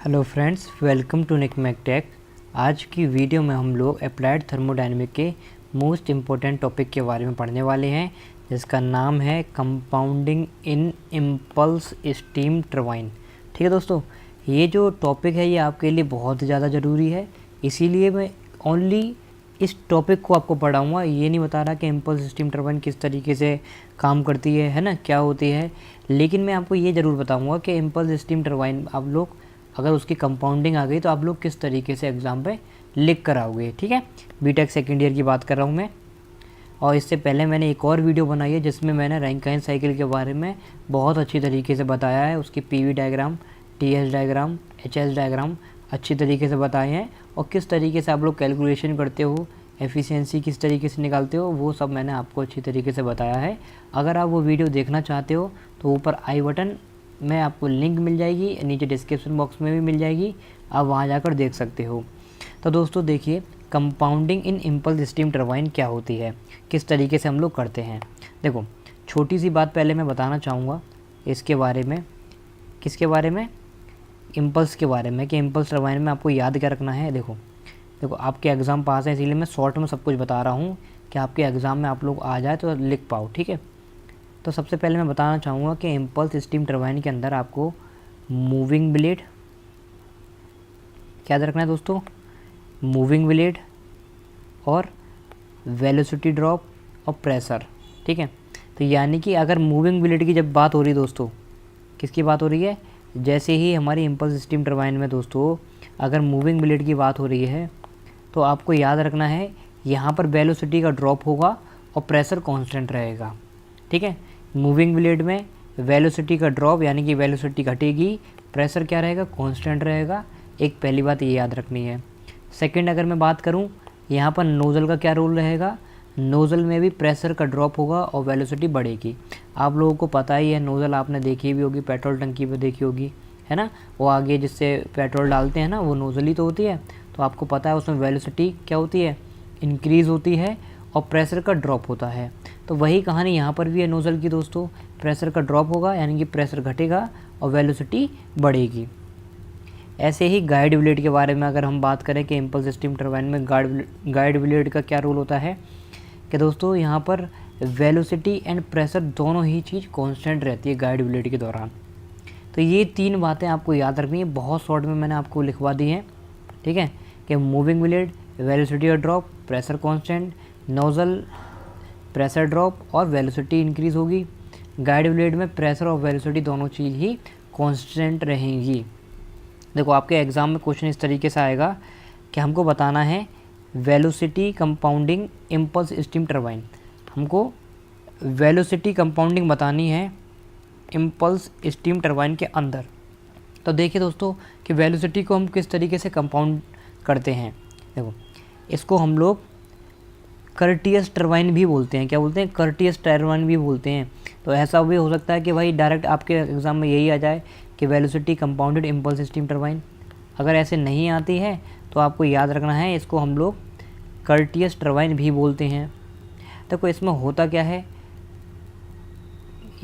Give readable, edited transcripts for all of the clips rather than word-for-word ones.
Hello friends, welcome to Nikmac. आज की video में हम लोग अप्लाइड थर्मोडायनेमिक के मोस्ट इम्पोर्टेंट टॉपिक के बारे में पढ़ने वाले हैं, जिसका नाम है compounding in impulse steam turbine. ठीक है दोस्तों, ये जो टॉपिक है ये आपके लिए बहुत ज़्यादा ज़रूरी है, इसीलिए मैं ओनली इस टॉपिक को आपको पढ़ाऊँगा। ये नहीं बता रहा कि इम्पल्स स्टीम टरबाइन किस तरीके से काम करती है ना, क्या होती है। लेकिन मैं आपको ये ज़रूर बताऊँगा कि इम्पल्स स्टीम टरबाइन आप लोग अगर उसकी कंपाउंडिंग आ गई तो आप लोग किस तरीके से एग्ज़ाम पे लिख कर आओगे। ठीक है, बीटेक सेकेंड ईयर की बात कर रहा हूँ मैं। और इससे पहले मैंने एक और वीडियो बनाई है जिसमें मैंने रैंकाइन साइकिल के बारे में बहुत अच्छी तरीके से बताया है। उसकी PV diagram, TS diagram, HS diagram अच्छी तरीके से बताए हैं, और किस तरीके से आप लोग कैलकुलेशन करते हो, एफिशिएंसी किस तरीके से निकालते हो, वो सब मैंने आपको अच्छी तरीके से बताया है। अगर आप वो वीडियो देखना चाहते हो तो ऊपर आई बटन में आपको लिंक मिल जाएगी, नीचे डिस्क्रिप्शन बॉक्स में भी मिल जाएगी, आप वहाँ जाकर देख सकते हो। तो दोस्तों देखिए, compounding in impulse steam turbine क्या होती है, किस तरीके से हम लोग करते हैं। देखो, छोटी सी बात पहले मैं बताना चाहूँगा इसके बारे में। किसके बारे में? इम्पल्स के बारे में, कि इम्पल्स टरबाइन में आपको याद क्या रखना है। देखो आपके एग्ज़ाम पास है, इसीलिए मैं शॉर्ट में सब कुछ बता रहा हूँ कि आपके एग्ज़ाम में आप लोग आ जाए तो लिख पाओ। ठीक है, तो सबसे पहले मैं बताना चाहूँगा कि इम्पल्स स्टीम टरबाइन के अंदर आपको मूविंग ब्लेड, क्या याद रखना है दोस्तों, मूविंग ब्लेड और वेलोसिटी ड्रॉप और प्रेशर। ठीक है, तो यानी कि अगर मूविंग ब्लेड की जब बात हो रही है दोस्तों, किसकी बात हो रही है, जैसे ही हमारी इम्पल्स स्टीम टरबाइन में दोस्तों अगर मूविंग ब्लेड की बात हो रही है तो आपको याद रखना है यहाँ पर वेलोसिटी का ड्रॉप होगा और प्रेशर कांस्टेंट रहेगा। ठीक है, मूविंग ब्लेड में वेलोसिटी का ड्रॉप यानी कि वेलोसिटी घटेगी, प्रेशर क्या रहेगा, कांस्टेंट रहेगा। एक पहली बात ये याद रखनी है। सेकंड, अगर मैं बात करूँ यहाँ पर नोज़ल का क्या रोल रहेगा, नोज़ल में भी प्रेशर का ड्रॉप होगा और वेलोसिटी बढ़ेगी। आप लोगों को पता ही है, नोज़ल आपने देखी भी होगी, पेट्रोल टंकी पे देखी होगी, है ना, वो आगे जिससे पेट्रोल डालते हैं ना, वो नोज़ल ही तो होती है। तो आपको पता है उसमें वेलोसिटी क्या होती है, इंक्रीज़ होती है, और प्रेशर का ड्रॉप होता है। तो वही कहानी यहाँ पर भी है नोज़ल की दोस्तों, प्रेशर का ड्रॉप होगा यानी कि प्रेशर घटेगा और वेलोसिटी बढ़ेगी। ऐसे ही गाइड ब्लेड के बारे में अगर हम बात करें कि इम्पल्स स्टीम टरबाइन में गाइड ब्लेड का क्या रोल होता है, कि दोस्तों यहाँ पर वेलोसिटी एंड प्रेशर दोनों ही चीज़ कांस्टेंट रहती है गाइड ब्लेड के दौरान। तो ये तीन बातें आपको याद रखनी है, बहुत शॉर्ट में मैंने आपको लिखवा दी हैं। ठीक है, कि मूविंग ब्लेड वेलोसिटी और drop, pressure constant, nozzle pressure drop और वेलोसिटी इंक्रीज़ होगी। गाइड ब्लेड में प्रेशर और वेलोसिटी दोनों चीज़ ही कांस्टेंट रहेंगी। देखो आपके एग्ज़ाम में क्वेश्चन इस तरीके से आएगा कि हमको बताना है velocity compounding impulse steam turbine, हमको वेलोसिटी कंपाउंडिंग बतानी है इम्पल्स स्टीम टरबाइन के अंदर। तो देखिए दोस्तों कि वेलोसिटी को हम किस तरीके से कंपाउंड करते हैं। देखो, इसको हम लोग कर्टियस टरबाइन भी बोलते हैं। क्या बोलते हैं? कर्टियस टरबाइन भी बोलते हैं। तो ऐसा भी हो सकता है कि भाई डायरेक्ट आपके एग्ज़ाम में यही आ जाए कि velocity compounded impulse steam turbine. अगर ऐसे नहीं आती है तो आपको याद रखना है इसको हम लोग कर्टियस टरबाइन भी बोलते हैं। देखो इसमें होता क्या है,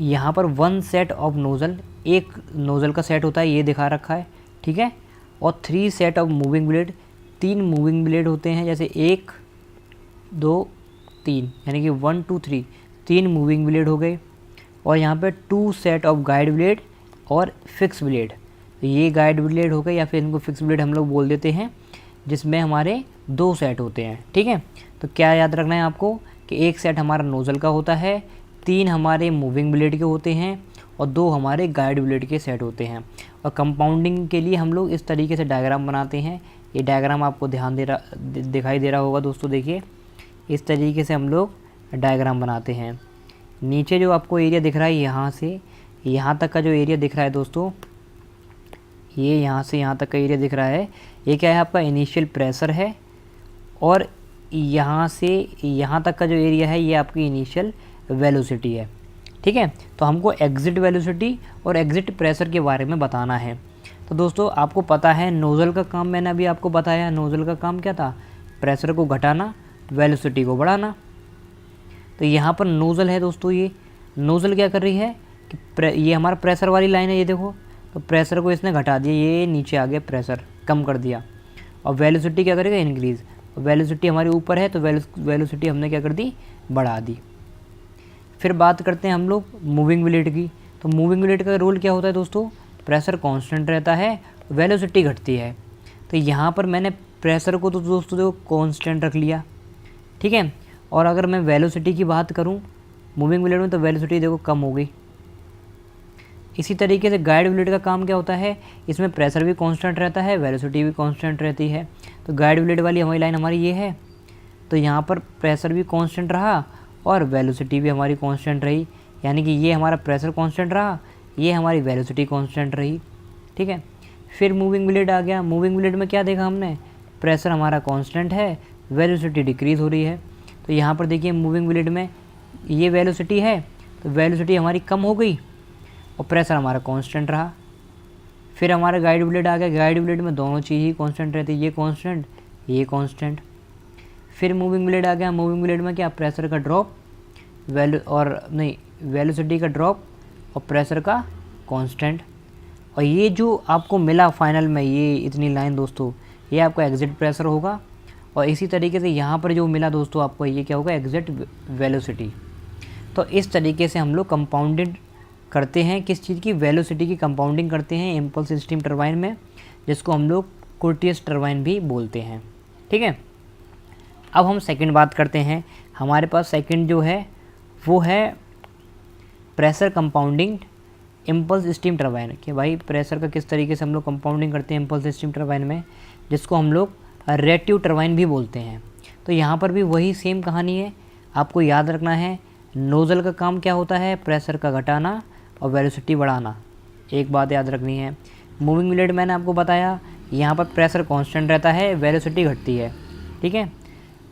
यहाँ पर वन सेट ऑफ नोज़ल, एक नोज़ल का सेट होता है, ये दिखा रखा है। ठीक है, और 3 set of moving blade, 3 moving blade होते हैं, जैसे 1 2 3 यानी कि 1 2 3, 3 मूविंग ब्लेड हो गए। और यहाँ पे 2 सेट ऑफ गाइड ब्लेड और फिक्स ब्लेड, ये गाइड ब्लेड हो गए या फिर इनको फिक्स ब्लेड हम लोग बोल देते हैं, जिसमें हमारे 2 सेट होते हैं। ठीक है, तो क्या याद रखना है आपको कि एक सेट हमारा नोज़ल का होता है, 3 हमारे मूविंग ब्लेड के होते हैं और 2 हमारे गाइड ब्लेड के सेट होते हैं। और कंपाउंडिंग के लिए हम लोग इस तरीके से डायग्राम बनाते हैं। ये डायग्राम आपको दिखाई दे रहा होगा दोस्तों। देखिए इस तरीके से हम लोग डायग्राम बनाते हैं। नीचे जो आपको एरिया दिख रहा है, यहाँ से यहाँ तक का जो एरिया दिख रहा है दोस्तों, ये यहाँ से यहाँ तक का एरिया दिख रहा है, ये क्या है, आपका इनिशियल प्रेशर है। और यहाँ से यहाँ तक का जो एरिया है, ये आपकी इनिशियल वेलोसिटी है। ठीक है, तो हमको एग्ज़िट वेलोसिटी और एग्ज़िट प्रेशर के बारे में बताना है। तो दोस्तों आपको पता है नोज़ल का काम, मैंने अभी आपको बताया, नोज़ल का काम क्या था, प्रेशर को घटाना, वेलोसिटी को बढ़ाना। तो यहाँ पर नोज़ल है दोस्तों, ये नोज़ल क्या कर रही है कि ये हमारा प्रेशर वाली लाइन है, ये देखो, तो प्रेशर को इसने घटा दिया, ये नीचे आ गया, प्रेशर कम कर दिया। और वेलोसिटी क्या करेगा, इंक्रीज़। वेलोसिटी हमारी ऊपर है तो वेलोसिटी हमने क्या कर दी, बढ़ा दी। फिर बात करते हैं हम लोग मूविंग ब्लेड की। तो मूविंग ब्लेड का रोल क्या होता है दोस्तों, प्रेशर कांस्टेंट रहता है, वेलोसिटी घटती है। तो यहाँ पर मैंने प्रेशर को तो दोस्तों देखो कांस्टेंट रख लिया, ठीक है। और अगर मैं वेलोसिटी की बात करूँ मूविंग ब्लेड में, तो वेलोसिटी देखो कम हो गई। इसी तरीके से गाइड ब्लेड का काम क्या होता है, इसमें प्रेशर भी कांस्टेंट रहता है, वेलोसिटी भी कांस्टेंट रहती है। तो गाइड ब्लेड वाली हमारी लाइन हमारी ये है, तो यहाँ पर प्रेशर भी कांस्टेंट रहा और वेलोसिटी भी हमारी कांस्टेंट रही, यानी कि ये हमारा प्रेशर कांस्टेंट रहा, ये हमारी वेलोसिटी कांस्टेंट रही, ठीक है। फिर मूविंग ब्लेड आ गया। मूविंग ब्लेड में क्या देखा हमने, प्रेशर हमारा कांस्टेंट है, वेलोसिटी डिक्रीज़ हो रही है। तो यहाँ पर देखिए मूविंग ब्लेड में ये वेलोसिटी है, तो वेलोसिटी हमारी कम हो गई और प्रेशर हमारा कांस्टेंट रहा। फिर हमारा गाइड ब्लेड आ गया। गाइड ब्लेड में दोनों चीज़ ही कांस्टेंट रहती है, ये कांस्टेंट, ये कांस्टेंट। फिर मूविंग ब्लेड आ गया। मूविंग ब्लेड में क्या, प्रेशर का ड्रॉप, वेलोसिटी का ड्रॉप और प्रेशर का कांस्टेंट। और ये जो आपको मिला फाइनल में, ये इतनी लाइन दोस्तों, ये आपका एग्जिट प्रेशर होगा। और इसी तरीके से यहाँ पर जो मिला दोस्तों आपको, ये क्या होगा, एग्जिट वेलोसिटी। तो इस तरीके से हम लोग कंपाउंडेड करते हैं, किस चीज़ की, वेलोसिटी की कंपाउंडिंग करते हैं इम्पल्स स्टीम टरबाइन में, जिसको हम लोग कोर्टियस टरबाइन भी बोलते हैं, ठीक है। अब हम सेकंड बात करते हैं। हमारे पास सेकंड जो है वो है pressure compounding impulse steam turbine, कि भाई प्रेशर का किस तरीके से हम लोग कंपाउंडिंग करते हैं इम्पल्स स्टीम टरबाइन में, जिसको हम लोग रेट्यू टरबाइन भी बोलते हैं। तो यहाँ पर भी वही सेम कहानी है, आपको याद रखना है नोज़ल का काम क्या होता है, प्रेशर का घटाना और वेलोसिटी बढ़ाना। एक बात याद रखनी है, मूविंग ब्लेड मैंने आपको बताया, यहाँ पर प्रेशर कांस्टेंट रहता है, वेलोसिटी घटती है, ठीक है।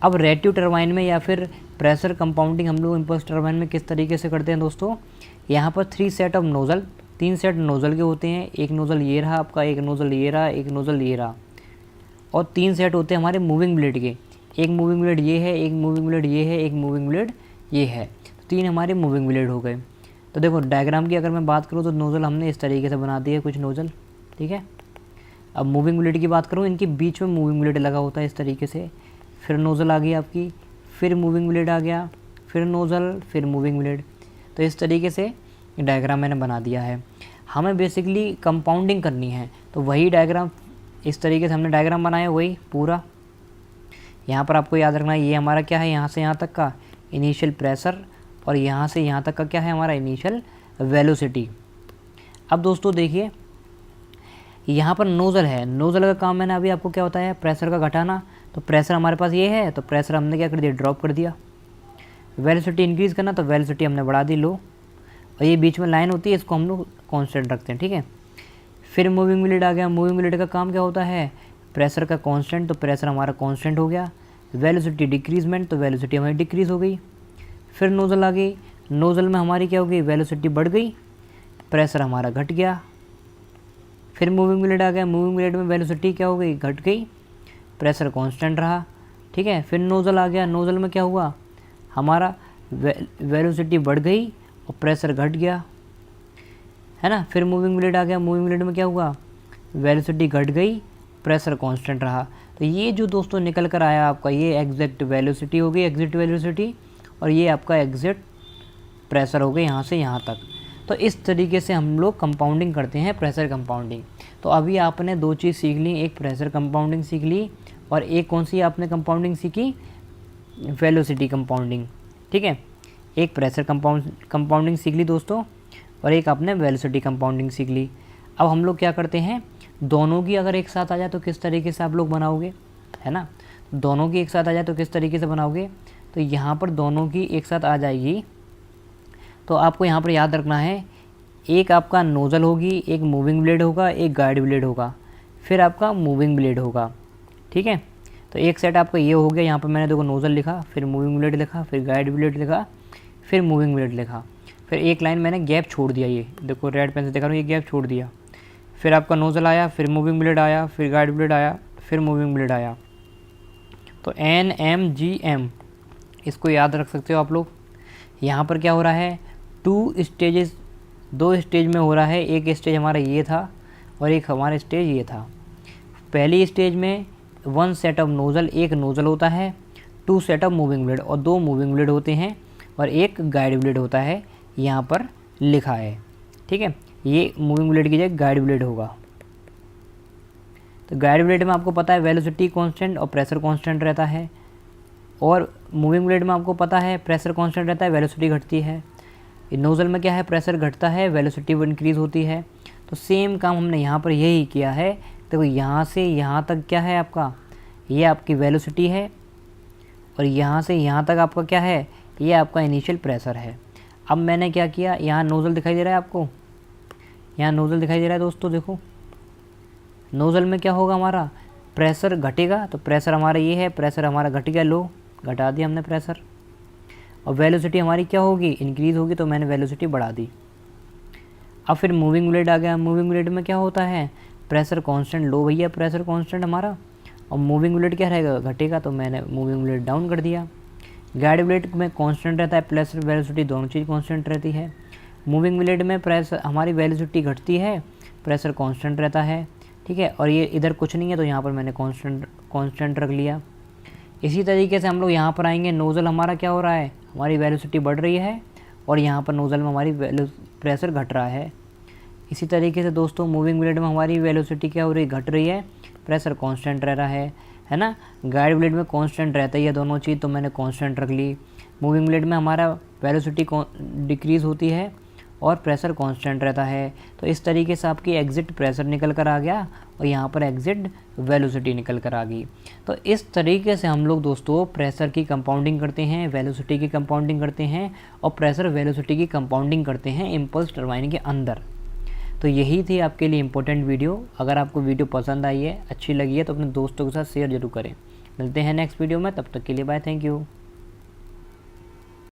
अब रेट्यू टरबाइन में या फिर प्रेशर कंपाउंडिंग हम लोग इम्पल्स टरबाइन में किस तरीके से करते हैं दोस्तों, यहाँ पर 3 set of nozzle, 3 set nozzle के होते हैं। एक नोज़ल ये रहा आपका, एक नोज़ल ये रहा, एक नोज़ल ये रहा, और 3 सेट होते हैं हमारे मूविंग ब्लेड के। एक मूविंग ब्लेड ये है, एक मूविंग ब्लेड ये है, एक मूविंग ब्लेड ये है। तो 3 हमारे मूविंग ब्लेड हो गए। तो देखो डायग्राम की अगर मैं बात करूँ तो नोज़ल हमने इस तरीके से बना दी है, कुछ नोज़ल, ठीक है। अब मूविंग ब्लेड की बात करूँ, इनके बीच में मूविंग ब्लेड लगा होता है इस तरीके से। फिर नोज़ल आ गई आपकी, फिर मूविंग ब्लेड आ गया, फिर नोज़ल, फिर मूविंग ब्लेड। तो इस तरीके से डायग्राम मैंने बना दिया है। हमें बेसिकली कंपाउंडिंग करनी है, तो वही डायग्राम, इस तरीके से हमने डायग्राम बनाया वही पूरा। यहाँ पर आपको याद रखना है, ये हमारा क्या है, यहाँ से यहाँ तक का इनिशियल प्रेशर, और यहाँ से यहाँ तक का क्या है हमारा इनिशियल वेलोसिटी। अब दोस्तों देखिए यहाँ पर नोज़ल है, नोज़ल का काम मैंने अभी आपको क्या होता है, प्रेशर का घटाना। तो प्रेशर हमारे पास ये है, तो प्रेशर हमने क्या कर दिया, ड्रॉप कर दिया। वेलोसिटी इंक्रीज़ करना, तो वेलोसिटी हमने बढ़ा दी, लो। और ये बीच में लाइन होती है, इसको हम लोग कांस्टेंट रखते हैं, ठीक है। फिर मूविंग ब्लेड आ गया। मूविंग ब्लेड का काम क्या होता है, प्रेशर का कांस्टेंट, तो प्रेशर हमारा कांस्टेंट हो गया। वेलोसिटी डिक्रीजमेंट, तो वेलोसिटी हमारी डिक्रीज़ हो गई। फिर नोज़ल आ गई। नोज़ल में हमारी क्या हो गई, वेलोसिटी बढ़ गई, प्रेशर हमारा घट गया। फिर मूविंग ब्लेड आ गया। मूविंग ब्लेड में वेलोसिटी क्या हो गई, घट गई, प्रेशर कांस्टेंट रहा, ठीक है। फिर नोज़ल आ गया। नोज़ल में क्या हुआ, हमारा वेलोसिटी बढ़ गई और प्रेशर घट गया, है ना। फिर मूविंग ब्लेड आ गया। मूविंग ब्लेड में क्या हुआ, वेलोसिटी घट गई, प्रेशर कांस्टेंट रहा। तो ये जो दोस्तों निकल कर आया आपका, ये एग्जैक्ट वेलोसिटी हो गई, एग्जिट वेलोसिटी, और ये आपका एग्जिट प्रेशर हो गया यहाँ से यहाँ तक। तो इस तरीके से हम लोग कंपाउंडिंग करते हैं, प्रेशर कंपाउंडिंग। तो अभी आपने 2 चीज़ सीख ली, एक प्रेशर कंपाउंडिंग सीख ली, और एक कौन सी आपने कंपाउंडिंग सीखी, वेलोसिटी कंपाउंडिंग, ठीक है। एक प्रेशर कंपाउंडिंग सीख ली दोस्तों, और एक आपने वेलोसिटी कंपाउंडिंग सीख ली। अब हम लोग क्या करते हैं, दोनों की अगर एक साथ आ जाए तो किस तरीके से आप लोग बनाओगे, है ना। दोनों की एक साथ आ जाए तो किस तरीके से बनाओगे, तो यहाँ पर दोनों की एक साथ आ जाएगी, तो आपको यहाँ पर याद रखना है, एक आपका नोज़ल होगी, एक मूविंग ब्लेड होगा, एक गाइड ब्लेड होगा, फिर आपका मूविंग ब्लेड होगा, ठीक है। तो एक सेट आपका ये हो गया, यहाँ पर मैंने देखो नोज़ल लिखा, फिर मूविंग ब्लेड लिखा, फिर गाइड ब्लेड लिखा, फिर मूविंग ब्लेड लिखा, फिर एक लाइन मैंने गैप छोड़ दिया, ये देखो रेड पेन से दिखा रहा हूँ, ये गैप छोड़ दिया। फिर आपका नोज़ल आया, फिर मूविंग ब्लेड आया, फिर गाइड ब्लेड आया, फिर मूविंग ब्लेड आया। तो NMGM इसको याद रख सकते हो आप लोग। यहाँ पर क्या हो रहा है, 2 स्टेजेस दो स्टेज में हो रहा है, एक स्टेज हमारा ये था और एक हमारा स्टेज ये था। पहली स्टेज में 1 सेट ऑफ नोज़ल, एक नोज़ल होता है, 2 सेट ऑफ मूविंग ब्लेड और 2 मूविंग ब्लेड होते हैं और एक गाइड ब्लेड होता है, यहाँ पर लिखा है। ठीक है, ये मूविंग ब्लेड की जगह गाइड ब्लेड होगा। तो गाइड ब्लेड में आपको पता है वेलोसिटी कांस्टेंट और प्रेशर कांस्टेंट रहता है, और मूविंग ब्लेड में आपको पता है प्रेशर कांस्टेंट रहता है, वेलोसिटी घटती है। नोज़ल में क्या है, प्रेशर घटता है, वेलोसिटी इंक्रीज़ होती है। तो सेम काम हमने यहाँ पर यही किया है। देखो यहाँ से यहाँ तक क्या है आपका, ये आपकी वेलोसिटी है, और यहाँ से यहाँ तक आपका क्या है, ये आपका इनिशियल प्रेशर है। अब मैंने क्या किया, यहाँ नोज़ल दिखाई दे रहा है आपको, यहाँ नोज़ल दिखाई दे रहा है दोस्तों। देखो नोज़ल में क्या होगा, हमारा प्रेशर घटेगा, तो प्रेशर हमारा ये है, प्रेशर हमारा घट गया, लो घटा दिया हमने प्रेशर। और वेलोसिटी हमारी क्या होगी, इंक्रीज़ होगी, तो मैंने वेलोसिटी बढ़ा दी। अब फिर मूविंग ब्लेड आ गया। मूविंग ब्लेड में क्या होता है, प्रेशर कांस्टेंट, लो भैया प्रेशर कांस्टेंट हमारा, और मूविंग ब्लेड क्या रहेगा, घटेगा, तो मैंने मूविंग ब्लेड डाउन कर दिया। गाइड ब्लेड में कांस्टेंट रहता है, प्रेशर वेलोसिटी दोनों चीज़ कांस्टेंट रहती है। मूविंग ब्लेड में प्रेशर हमारी वेलोसिटी घटती है, प्रेशर कांस्टेंट रहता है। ठीक है, और ये इधर कुछ नहीं है, तो यहाँ पर मैंने कांस्टेंट रख लिया। इसी तरीके से हम लोग यहाँ पर आएंगे, नोज़ल हमारा क्या हो रहा है, हमारी वेलोसिटी बढ़ रही है, और यहाँ पर नोज़ल में हमारी प्रेशर घट रहा है। इसी तरीके से दोस्तों मूविंग ब्लेड में हमारी वेलोसिटी क्या हो रही है, घट रही है, प्रेशर कांस्टेंट रह रहा है ना। गाइड ब्लेड में कांस्टेंट रहता ही है दोनों चीज़, तो मैंने कांस्टेंट रख ली। मूविंग ब्लेड में हमारा वेलोसिटी डिक्रीज़ होती है और प्रेशर कांस्टेंट रहता है। तो इस तरीके से आपकी एग्जिट प्रेशर निकल कर आ गया और यहाँ पर एग्जिट वेलोसिटी निकल कर आ गई। तो इस तरीके से हम लोग दोस्तों प्रेशर की कंपाउंडिंग करते हैं, वेलोसिटी की कंपाउंडिंग करते हैं और प्रेशर वेलोसिटी की कंपाउंडिंग करते हैं इम्पल्स टरबाइन के अंदर। तो यही थी आपके लिए इम्पोर्टेंट वीडियो। अगर आपको वीडियो पसंद आई है, अच्छी लगी है, तो अपने दोस्तों के साथ शेयर जरूर करें। मिलते हैं नेक्स्ट वीडियो में, तब तक के लिए बाय, थैंक यू।